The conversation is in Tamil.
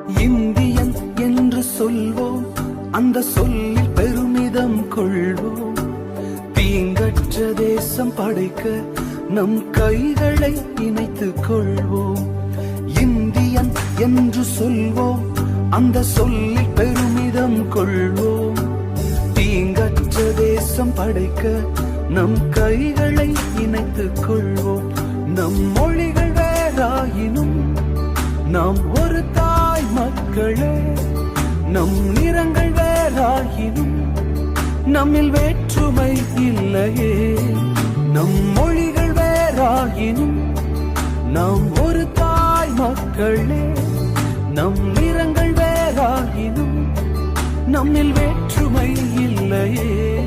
இந்தியன் என்று சொல்வோம், அந்த சொல்லில் பெருமிதம் கொள்வோம். தீங்கற்ற தேசம் படைக்க நம் கைகளை இணைத்துக் கொள்வோம். இந்தியன் என்று சொல்வோம், அந்த சொல்லில் பெருமிதம் கொள்வோம். தீங்கற்ற தேசம் படைக்க நம் கைகளை இணைத்துக் கொள்வோம். நம் மொழிகள் வேறாயினும் நாம் ஒரு தாய் மக்களே. நம் நிறங்கள் வேறாயினும் நம்மில் வேற்றுமை இல்லையே. நம் மொழிகள் வேறாயினும் நாம் ஒரு தாய் மக்களே. நம் நிறங்கள் வேறாயினும் நம்மில் வேற்றுமை இல்லையே.